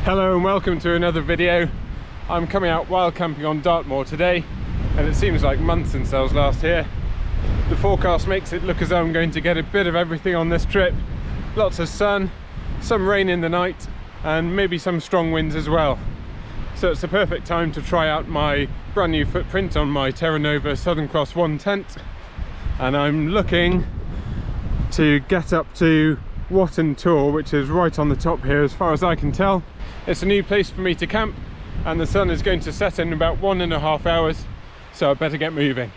Hello and welcome to another video. I'm coming out wild camping on Dartmoor today, and it seems like months since I was last here. The forecast makes it look as though I'm going to get a bit of everything on this trip. Lots of sun, some rain in the night, and maybe some strong winds as well. So it's the perfect time to try out my brand new footprint on my Terra Nova Southern Cross 1 tent. And I'm looking to get up to Watern Tor, which is right on the top here as far as I can tell. It's a new place for me to camp, and the sun is going to set in about 1.5 hours, so I better get moving.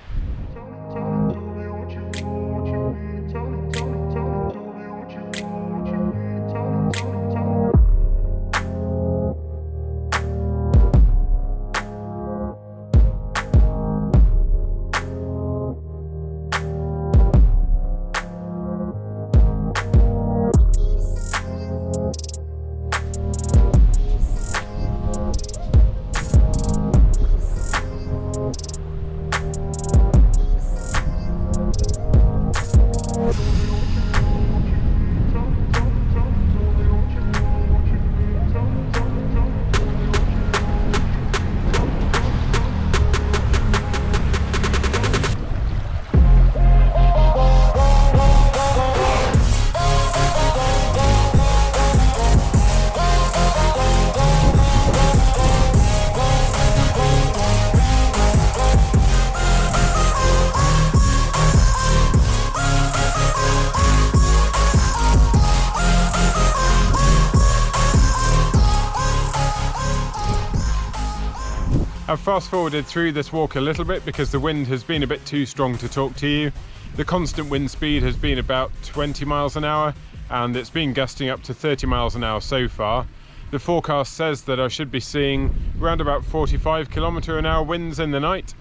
I've fast forwarded through this walk a little bit because the wind has been a bit too strong to talk to you. The constant wind speed has been about 20 miles an hour, and it's been gusting up to 30 miles an hour so far. The forecast says that I should be seeing around about 45 km/h winds in the night,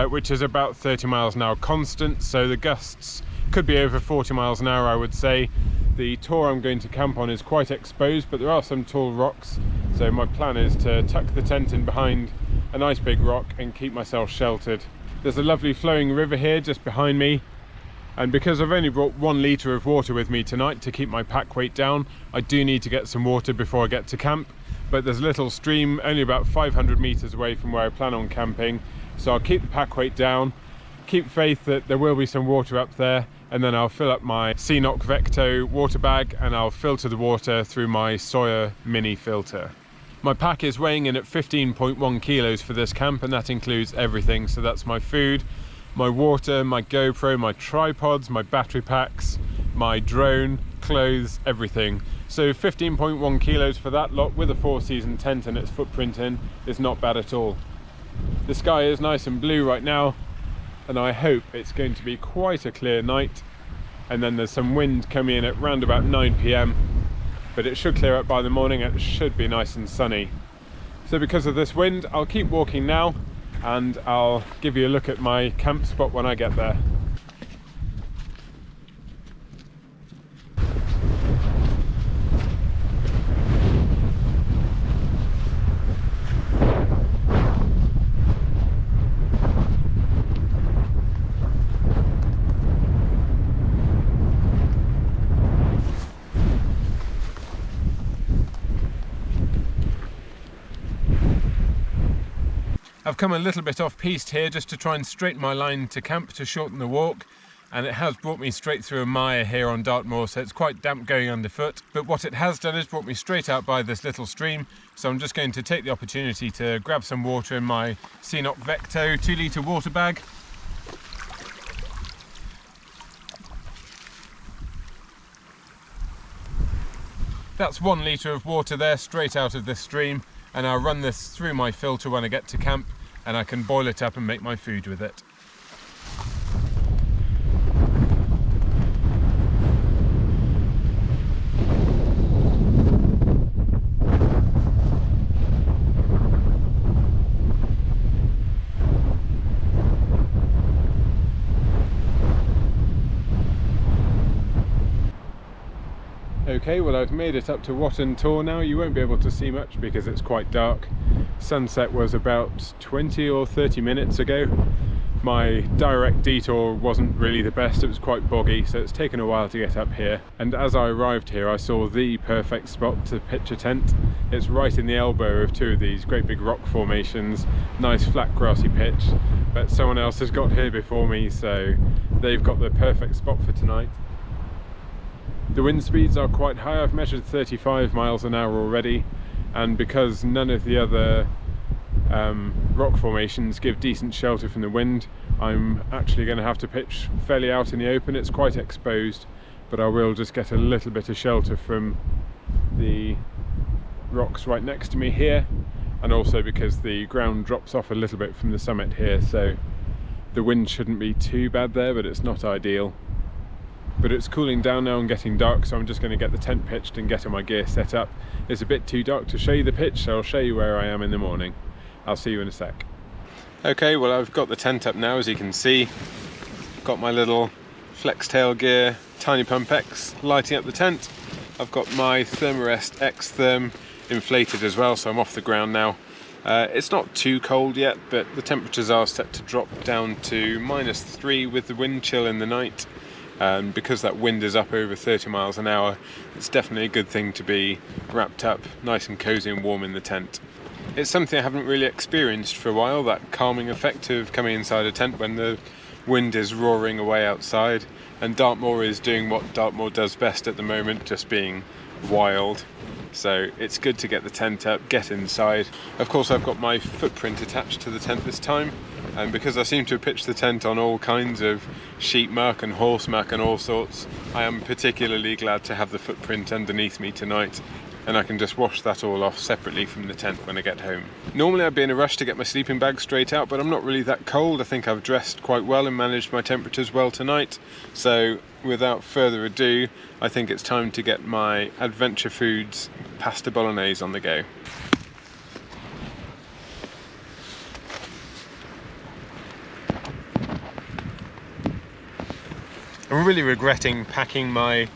which is about 30 miles an hour constant, so the gusts could be over 40 miles an hour, I would say. The tor I'm going to camp on is quite exposed, but there are some tall rocks, so my plan is to tuck the tent in behind a nice big rock and keep myself sheltered. There's a lovely flowing river here just behind me, and because I've only brought 1 litre of water with me tonight to keep my pack weight down, I do need to get some water before I get to camp. But there's a little stream only about 500 metres away from where I plan on camping, so I'll keep the pack weight down, keep faith that there will be some water up there, and then I'll fill up my Xenoc Vecto water bag and I'll filter the water through my Sawyer mini filter. My pack is weighing in at 15.1 kilos for this camp, and that includes everything. So that's my food, my water, my GoPro, my tripods, my battery packs, my drone, clothes, everything. So 15.1 kilos for that lot with a 4-season tent and its footprint in is not bad at all. The sky is nice and blue right now, and I hope it's going to be quite a clear night. And then there's some wind coming in at round about 9 PM. But it should clear up by the morning and it should be nice and sunny. So because of this wind, I'll keep walking now and I'll give you a look at my camp spot when I get there. I've come a little bit off piste here just to try and straighten my line to camp to shorten the walk, and it has brought me straight through a mire here on Dartmoor, so it's quite damp going underfoot. But what it has done is brought me straight out by this little stream, so I'm just going to take the opportunity to grab some water in my Xenoc Vecto 2-litre water bag. That's 1 litre of water there straight out of this stream, and I'll run this through my filter when I get to camp, and I can boil it up and make my food with it. Okay, well I've made it up to Watern Tor now. You won't be able to see much because it's quite dark. Sunset was about 20 or 30 minutes ago, My direct detour wasn't really the best, it was quite boggy, so it's taken a while to get up here. And as I arrived here, I saw the perfect spot to pitch a tent. It's right in the elbow of two of these great big rock formations, nice flat grassy pitch, but someone else has got here before me, so they've got the perfect spot for tonight. The wind speeds are quite high. I've measured 35 miles an hour already, and because none of the other rock formations give decent shelter from the wind, I'm actually going to have to pitch fairly out in the open. It's quite exposed, but I will just get a little bit of shelter from the rocks right next to me here, and also because the ground drops off a little bit from the summit here, so the wind shouldn't be too bad there, but it's not ideal. But it's cooling down now and getting dark, so I'm just going to get the tent pitched and getting my gear set up. It's a bit too dark to show you the pitch, so I'll show you where I am in the morning. I'll see you in a sec. Okay, well, I've got the tent up now, as you can see. Got my little flex tail gear, Tiny Pump X, lighting up the tent. I've got my Thermarest XTherm inflated as well, so I'm off the ground now. It's not too cold yet, but the temperatures are set to drop down to -3 with the wind chill in the night. And because that wind is up over 30 miles an hour, it's definitely a good thing to be wrapped up nice and cozy and warm in the tent. It's something I haven't really experienced for a while, that calming effect of coming inside a tent when the wind is roaring away outside, and Dartmoor is doing what Dartmoor does best at the moment, just being wild. So it's good to get the tent up, get inside. Of course, I've got my footprint attached to the tent this time, and because I seem to have pitched the tent on all kinds of sheep muck and horse muck and all sorts, I am particularly glad to have the footprint underneath me tonight, and I can just wash that all off separately from the tent when I get home. Normally I'd be in a rush to get my sleeping bag straight out, but I'm not really that cold. I think I've dressed quite well and managed my temperatures well tonight. So without further ado, I think it's time to get my Adventure Foods pasta bolognese on the go. I'm really regretting packing my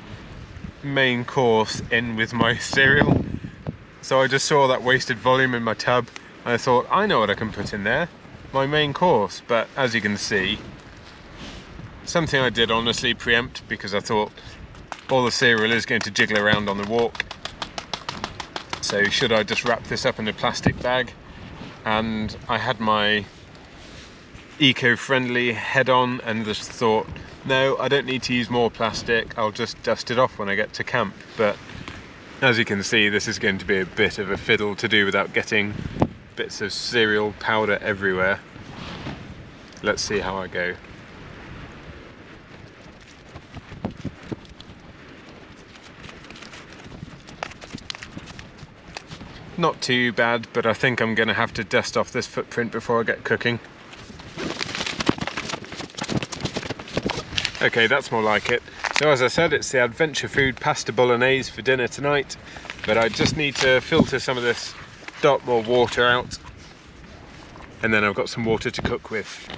main course in with my cereal. So I just saw that wasted volume in my tub and I thought, I know what I can put in there, my main course. But as you can see, something I did honestly preempt, because I thought all the cereal is going to jiggle around on the walk. So should I just wrap this up in a plastic bag? And I had my eco-friendly head on and just thought, no, I don't need to use more plastic, I'll just dust it off when I get to camp. But as you can see, this is going to be a bit of a fiddle to do without getting bits of cereal powder everywhere. Let's see how I go. Not too bad, but I think I'm going to have to dust off this footprint before I get cooking. Okay, that's more like it. So as I said, it's the Adventure Food pasta bolognese for dinner tonight, but I just need to filter some of this Dartmoor water out, and then I've got some water to cook with.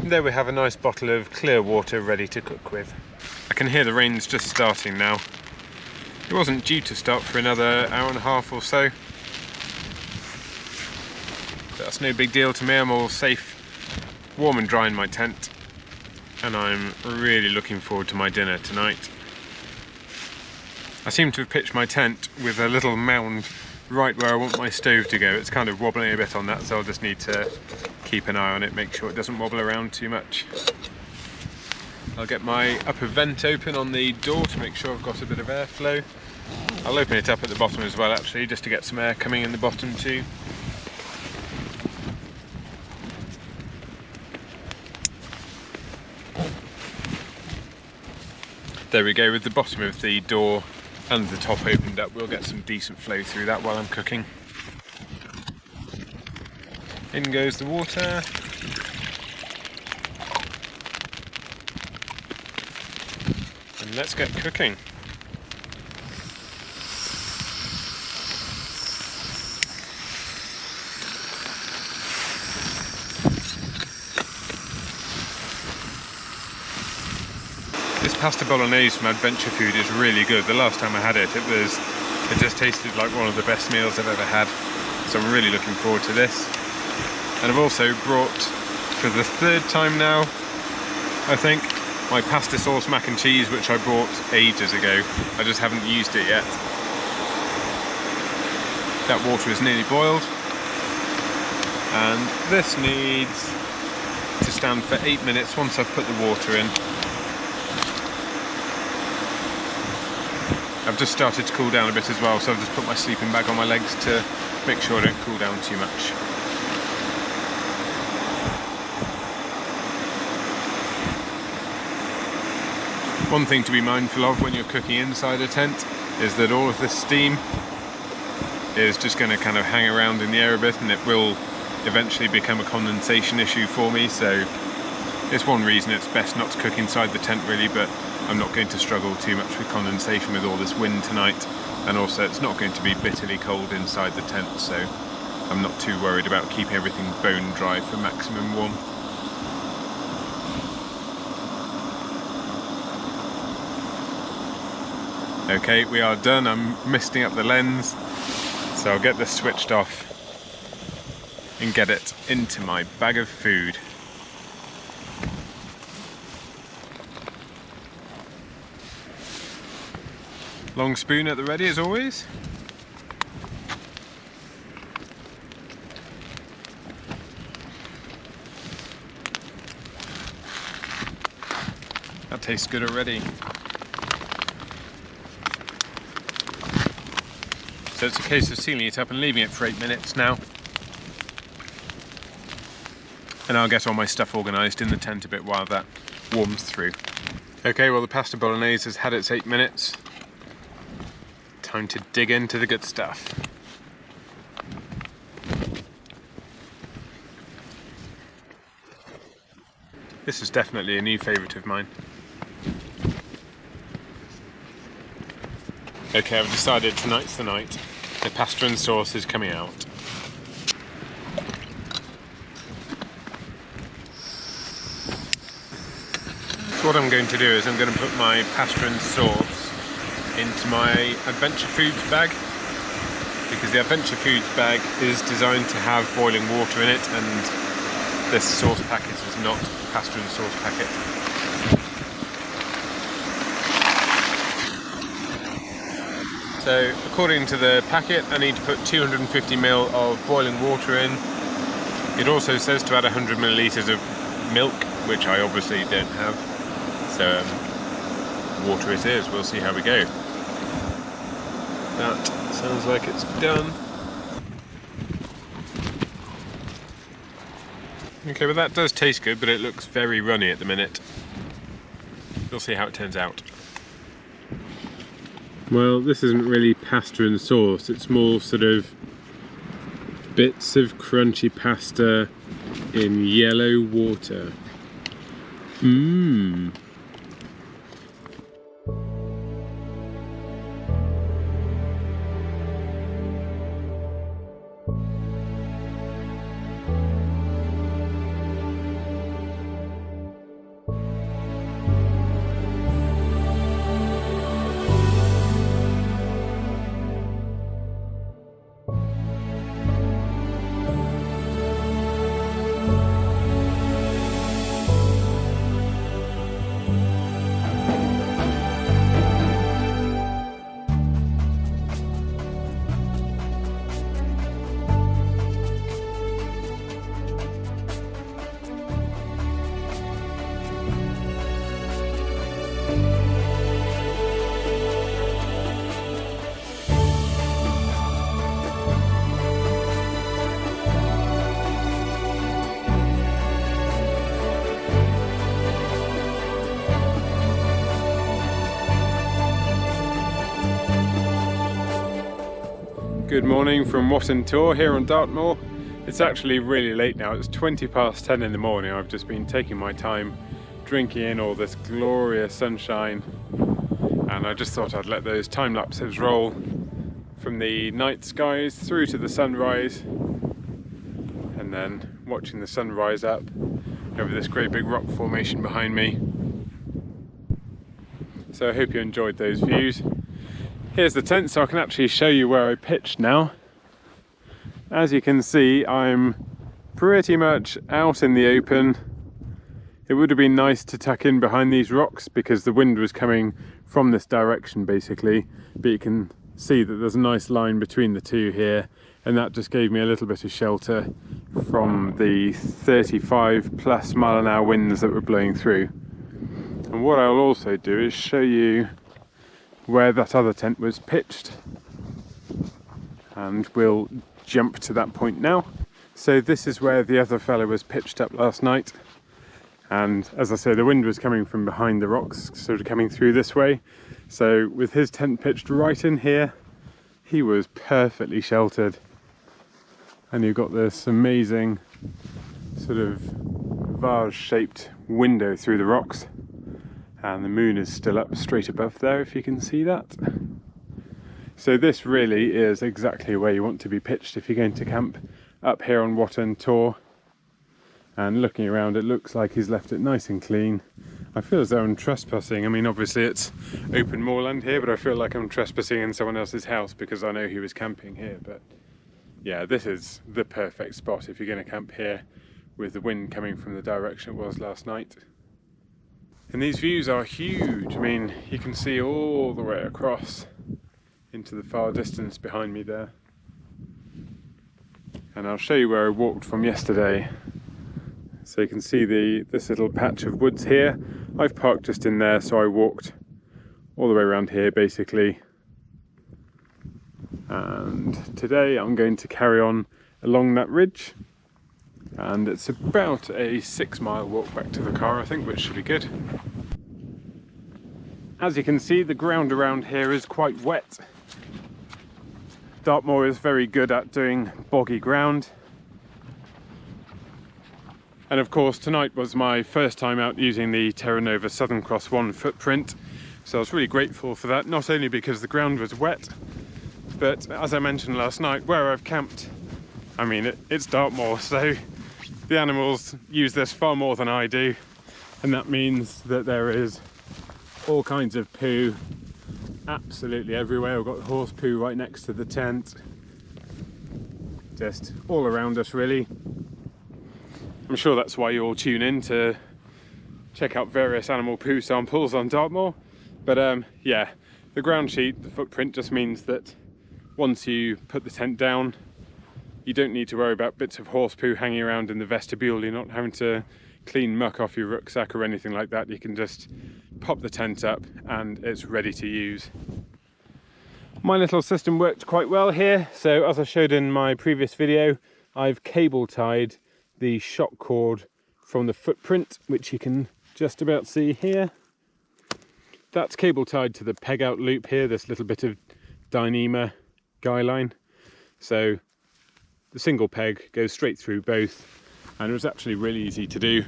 There we have a nice bottle of clear water ready to cook with. I can hear the rain's just starting now. It wasn't due to start for another hour and a half or so. But that's no big deal to me. I'm all safe, warm and dry in my tent, and I'm really looking forward to my dinner tonight. I seem to have pitched my tent with a little mound right where I want my stove to go. It's kind of wobbling a bit on that, so I'll just need to keep an eye on it, make sure it doesn't wobble around too much. I'll get my upper vent open on the door to make sure I've got a bit of airflow. I'll open it up at the bottom as well, actually, just to get some air coming in the bottom too. There we go, with the bottom of the door and the top opened up, we'll get some decent flow through that while I'm cooking. In goes the water. And let's get cooking. This pasta bolognese from Adventure Food is really good. The last time I had it, it just tasted like one of the best meals I've ever had. So I'm really looking forward to this. And I've also brought, for the third time now, I think, my pasta sauce mac and cheese, which I bought ages ago. I just haven't used it yet. That water is nearly boiled. And this needs to stand for 8 minutes once I've put the water in. I've just started to cool down a bit as well, so I've just put my sleeping bag on my legs to make sure I don't cool down too much. One thing to be mindful of when you're cooking inside a tent is that all of this steam is just going to kind of hang around in the air a bit, and it will eventually become a condensation issue for me, so it's one reason it's best not to cook inside the tent really, but I'm not going to struggle too much with condensation with all this wind tonight, and also it's not going to be bitterly cold inside the tent, so I'm not too worried about keeping everything bone dry for maximum warmth. Okay, we are done. I'm misting up the lens, so I'll get this switched off and get it into my bag of food. Long spoon at the ready as always. That tastes good already. So it's a case of sealing it up and leaving it for 8 minutes now. And I'll get all my stuff organised in the tent a bit while that warms through. Okay, well the pasta bolognese has had its 8 minutes. Time to dig into the good stuff. This is definitely a new favourite of mine. Okay, I've decided tonight's the night. The pasta and sauce is coming out. So what I'm going to do is I'm going to put my pasta and sauce into my Adventure Foods bag, because the Adventure Foods bag is designed to have boiling water in it, and this sauce packet is not a pasta and sauce packet. So according to the packet I need to put 250 ml of boiling water in. It also says to add 100 millilitres of milk, which I obviously don't have, so water it is. We'll see how we go. That sounds like it's done. Okay, well that does taste good, but it looks very runny at the minute. We'll see how it turns out. Well, this isn't really pasta and sauce, it's more sort of bits of crunchy pasta in yellow water. Mmm. Good morning from Watern Tor here on Dartmoor. It's actually really late now, it's 20 past 10 in the morning. I've just been taking my time drinking in all this glorious sunshine, and I just thought I'd let those time lapses roll from the night skies through to the sunrise, and then watching the sun rise up over this great big rock formation behind me. So I hope you enjoyed those views. Here's the tent, so I can actually show you where I pitched now. As you can see, I'm pretty much out in the open. It would have been nice to tuck in behind these rocks because the wind was coming from this direction basically, but you can see that there's a nice line between the two here, and that just gave me a little bit of shelter from the 35+ mile-an-hour winds that were blowing through. And what I'll also do is show you where that other tent was pitched, and we'll jump to that point now. So this is where the other fellow was pitched up last night, and as I say, the wind was coming from behind the rocks, sort of coming through this way. So with his tent pitched right in here, he was perfectly sheltered, and you've got this amazing sort of vase-shaped window through the rocks. And the moon is still up straight above there, if you can see that. So this really is exactly where you want to be pitched if you're going to camp up here on Watern Tor. And looking around, it looks like he's left it nice and clean. I feel as though I'm trespassing. I mean, obviously it's open moorland here, but I feel like I'm trespassing in someone else's house because I know he was camping here. But yeah, this is the perfect spot if you're going to camp here with the wind coming from the direction it was last night. And these views are huge. I mean, you can see all the way across into the far distance behind me there. And I'll show you where I walked from yesterday. So you can see this little patch of woods here. I've parked just in there, so I walked all the way around here basically. And today I'm going to carry on along that ridge. And it's about a 6-mile walk back to the car, I think, which should be good. As you can see, the ground around here is quite wet. Dartmoor is very good at doing boggy ground. And of course, tonight was my first time out using the Terra Nova Southern Cross 1 footprint. So I was really grateful for that, not only because the ground was wet, but as I mentioned last night, where I've camped, I mean, it's Dartmoor, so the animals use this far more than I do, and that means that there is all kinds of poo absolutely everywhere. We've got horse poo right next to the tent, just all around us really. I'm sure that's why you all tune in to check out various animal poo samples on Dartmoor, but yeah, the ground sheet, the footprint, just means that once you put the tent down, you don't need to worry about bits of horse poo hanging around in the vestibule. You're not having to clean muck off your rucksack or anything like that. You can just pop the tent up and it's ready to use. My little system worked quite well here. So as I showed in my previous video, I've cable tied the shock cord from the footprint, which you can just about see here. That's cable tied to the peg out loop here, this little bit of Dyneema guy line. So the single peg goes straight through both, and it was actually really easy to do.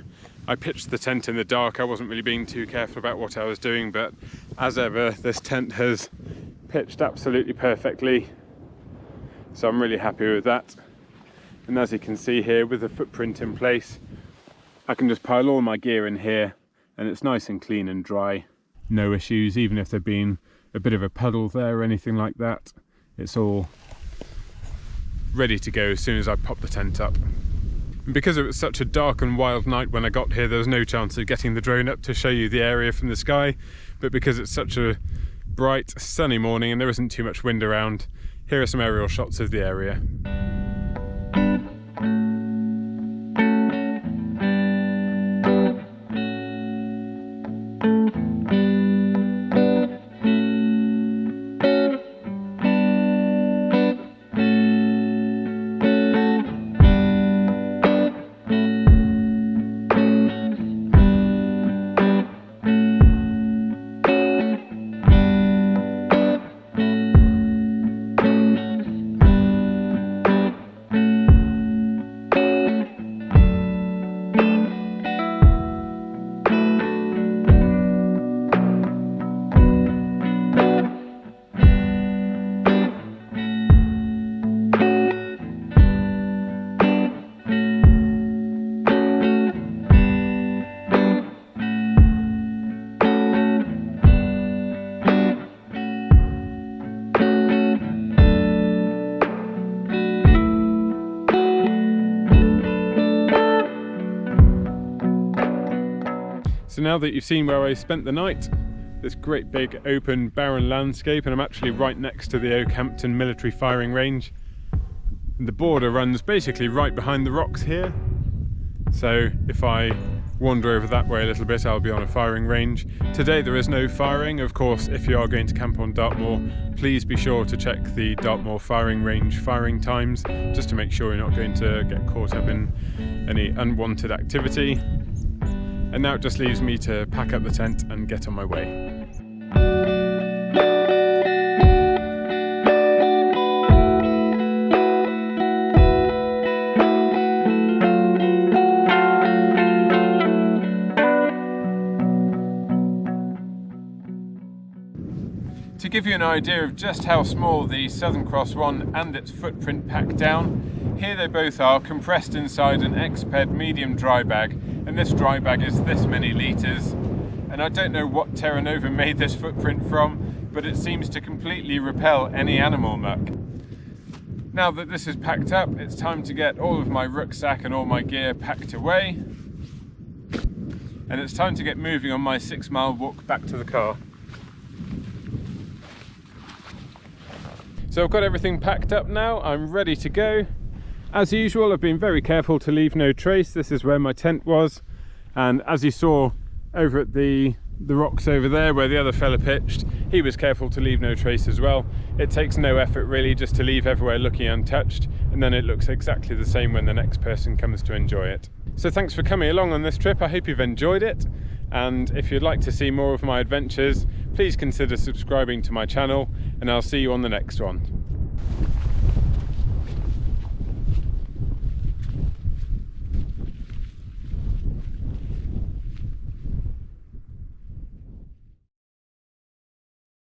I pitched the tent in the dark. I wasn't really being too careful about what I was doing, but as ever, this tent has pitched absolutely perfectly. So I'm really happy with that. And as you can see here, with the footprint in place, I can just pile all my gear in here and it's nice and clean and dry. No issues, even if there'd been a bit of a puddle there or anything like that. It's all ready to go as soon as I pop the tent up. And because it was such a dark and wild night when I got here, there was no chance of getting the drone up to show you the area from the sky, but because it's such a bright sunny morning and there isn't too much wind around, here are some aerial shots of the area. So now that you've seen where I spent the night, this great big open barren landscape, and I'm actually right next to the Oakhampton military firing range. And the border runs basically right behind the rocks here. So if I wander over that way a little bit, I'll be on a firing range. Today there is no firing. Of course, if you are going to camp on Dartmoor, please be sure to check the Dartmoor firing range firing times, just to make sure you're not going to get caught up in any unwanted activity. And now it just leaves me to pack up the tent and get on my way. To give you an idea of just how small the Southern Cross one and its footprint pack down, here they both are compressed inside an Exped medium dry bag, and this dry bag is this many litres. And I don't know what Terra Nova made this footprint from, but it seems to completely repel any animal muck. Now that this is packed up, it's time to get all of my rucksack and all my gear packed away. And it's time to get moving on my 6-mile walk back to the car. So I've got everything packed up now, I'm ready to go. As usual, I've been very careful to leave no trace. This is where my tent was, and as you saw over at the rocks over there where the other fella pitched, he was careful to leave no trace as well. It takes no effort really just to leave everywhere looking untouched, and then it looks exactly the same when the next person comes to enjoy it. So thanks for coming along on this trip. I hope you've enjoyed it, and if you'd like to see more of my adventures, please consider subscribing to my channel, and I'll see you on the next one.